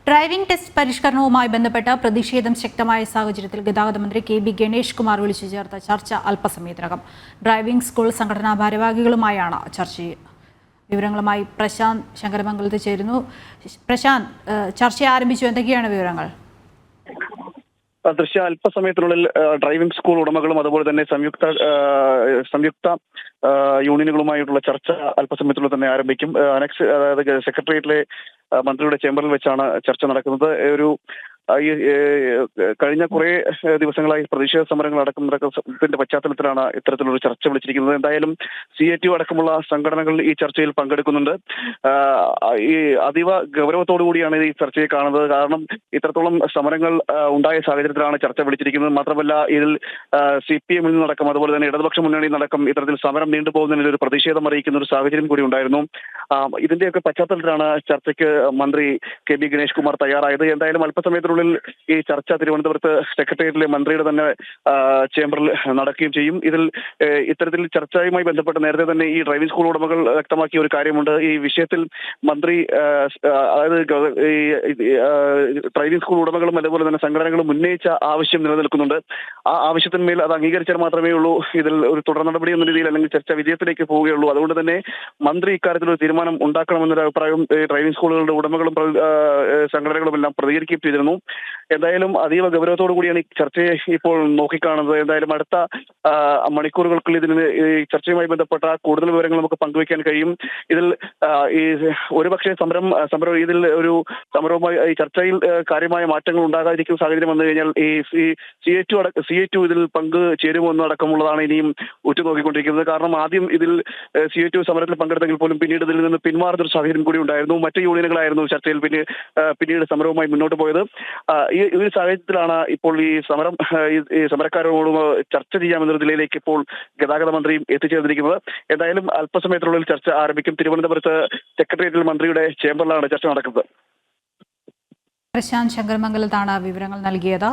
Driving test പരിഷ്കരണവുമായി ബന്ധപ്പെട്ട പ്രതിഷേധം ശക്തമായ സാഹചര്യത്തിൽ ഗതാഗത മന്ത്രി കെ.ബി. ഗണേഷ് കുമാർ വിളിച്ചു ചേർത്ത ചർച്ച അല്പസമയത്തിനകം. ഡ്രൈവിംഗ് സ്കൂൾ സംഘടനാ ഭാരവാഹികളുമായാണ് ചർച്ച. വിവരങ്ങളുമായി പ്രശാന്ത് ശങ്കരമംഗലത്ത് ചേരുന്നു. പ്രശാന്ത്, ചർച്ച ആരംഭിച്ചു, എന്തൊക്കെയാണ് വിവരങ്ങൾ? ദൃശ്യ അല്പസമയത്തിനുള്ളിൽ ഡ്രൈവിംഗ് സ്കൂൾ ഉടമകളും അതുപോലെ തന്നെ സംയുക്ത യൂണിയനുകളുമായിട്ടുള്ള ചർച്ച അല്പസമയത്തിനുള്ളിൽ തന്നെ ആരംഭിക്കും. അതായത് സെക്രട്ടേറിയറ്റിലെ മന്ത്രിയുടെ ചേംബറിൽ വെച്ചാണ് ചർച്ച നടക്കുന്നത്. കഴിഞ്ഞ കുറെ ദിവസങ്ങളായി പ്രതിഷേധ സമരങ്ങൾ നടക്കുന്നതിന്റെ പശ്ചാത്തലത്തിലാണ് ഇത്തരത്തിലൊരു ചർച്ച വിളിച്ചിരിക്കുന്നത്. എന്തായാലും CATU അടക്കമുള്ള സംഘടനകൾ ഈ ചർച്ചയിൽ പങ്കെടുക്കുന്നുണ്ട്. ഈ അതീവ ഗൗരവത്തോടു കൂടിയാണ് ഈ ചർച്ചയെ കാണുന്നത്. കാരണം ഇത്രത്തോളം സമരങ്ങൾ ഉണ്ടായ സാഹചര്യത്തിലാണ് ചർച്ച വിളിച്ചിരിക്കുന്നത്. മാത്രമല്ല ഇതിൽ CPM നിന്നടക്കം അതുപോലെ തന്നെ ഇടതുപക്ഷ മുന്നണിയിൽ നടക്കം ഇത്തരത്തിൽ സമരം നീണ്ടുപോകുന്നതിന് ഒരു പ്രതിഷേധം അറിയിക്കുന്ന ഒരു സാഹചര്യം കൂടി ഉണ്ടായിരുന്നു. ഇതിന്റെയൊക്കെ പശ്ചാത്തലത്തിലാണ് ചർച്ചയ്ക്ക് മന്ത്രി കെ.ബി. ഗണേഷ് കുമാർ തയ്യാറായത്. എന്തായാലും അല്പസമയത്തിനുള്ളിൽ ഈ ചർച്ച തിരുവനന്തപുരത്ത് സെക്രട്ടേറിയറ്റിലെ മന്ത്രിയുടെ തന്നെ ചേംബറിൽ നടക്കുകയും ചെയ്യും. ഇത്തരത്തിൽ ചർച്ചയുമായി ബന്ധപ്പെട്ട് നേരത്തെ തന്നെ ഈ ഡ്രൈവിംഗ് സ്കൂൾ ഉടമകൾ വ്യക്തമാക്കിയ ഒരു കാര്യമുണ്ട്. ഈ വിഷയത്തിൽ മന്ത്രി അതായത് ഡ്രൈവിംഗ് സ്കൂൾ ഉടമകളും അതുപോലെ തന്നെ സംഘടനകളും ഉന്നയിച്ച ആവശ്യം നിലനിൽക്കുന്നുണ്ട്. ആ ആവശ്യത്തിന്മേൽ അത് അംഗീകരിച്ചാൽ മാത്രമേ ഉള്ളൂ ഇതിൽ ഒരു തുടർ നടപടി എന്ന രീതിയിൽ അല്ലെങ്കിൽ ചർച്ച വിജയത്തിലേക്ക് പോവുകയുള്ളൂ. അതുകൊണ്ട് തന്നെ മന്ത്രി ഇക്കാര്യത്തിൽ ഒരു തീരുമാനം ഉണ്ടാക്കണമെന്നൊരു അഭിപ്രായം ഡ്രൈവിംഗ് സ്കൂളുകളുടെ ഉടമകളും സംഘടനകളും എല്ലാം പ്രതികരിക്കുകയും ചെയ്തിരുന്നു. എന്തായാലും അതീവ ഗൗരവത്തോടു കൂടിയാണ് ഈ ചർച്ചയെ ഇപ്പോൾ നോക്കിക്കാണുന്നത്. എന്തായാലും അടുത്ത മണിക്കൂറുകൾക്കുള്ളിൽ ഇതിന് ഈ ചർച്ചയുമായി ബന്ധപ്പെട്ട കൂടുതൽ വിവരങ്ങൾ നമുക്ക് പങ്കുവയ്ക്കാൻ കഴിയും. ഇതിൽ ഈ ഒരുപക്ഷെ ഇതിൽ ഒരു സമരവുമായി ഈ ചർച്ചയിൽ കാര്യമായ മാറ്റങ്ങൾ ഉണ്ടാകാതിരിക്കുന്ന സാഹചര്യം വന്നു കഴിഞ്ഞാൽ ഈ CATU ഇതിൽ പങ്ക് ചേരുമോ എന്നടക്കമുള്ളതാണ് ഇനിയും ഉറ്റുനോക്കിക്കൊണ്ടിരിക്കുന്നത്. കാരണം ആദ്യം ഇതിൽ CATU സമരത്തിൽ പങ്കെടുത്തെങ്കിൽ പോലും പിന്നീട് ഇതിൽ നിന്ന് പിന്മാറുന്ന ഒരു സാഹചര്യം കൂടി ഉണ്ടായിരുന്നു. മറ്റ് യൂണിയനുകളായിരുന്നു ചർച്ചയിൽ പിന്നീട് സമരവുമായി മുന്നോട്ട് പോയത്. ഈ സാഹചര്യത്തിലാണ് ഇപ്പോൾ ഈ സമരക്കാരോട് ചർച്ച ചെയ്യാമെന്നൊരു നിലയിലേക്ക് ഇപ്പോൾ ഗതാഗത മന്ത്രിയും എത്തിച്ചേർന്നിരിക്കുന്നത്. എന്തായാലും അല്പസമയത്തിനുള്ളിൽ ചർച്ച ആരംഭിക്കും. തിരുവനന്തപുരത്ത് സെക്രട്ടേറിയറ്റിൽ മന്ത്രിയുടെ ചേംബറിലാണ് ചർച്ച നടക്കുന്നത്. പ്രശാന്ത് ശങ്കരമംഗലത്താണ് വിവരങ്ങൾ നൽകിയത്.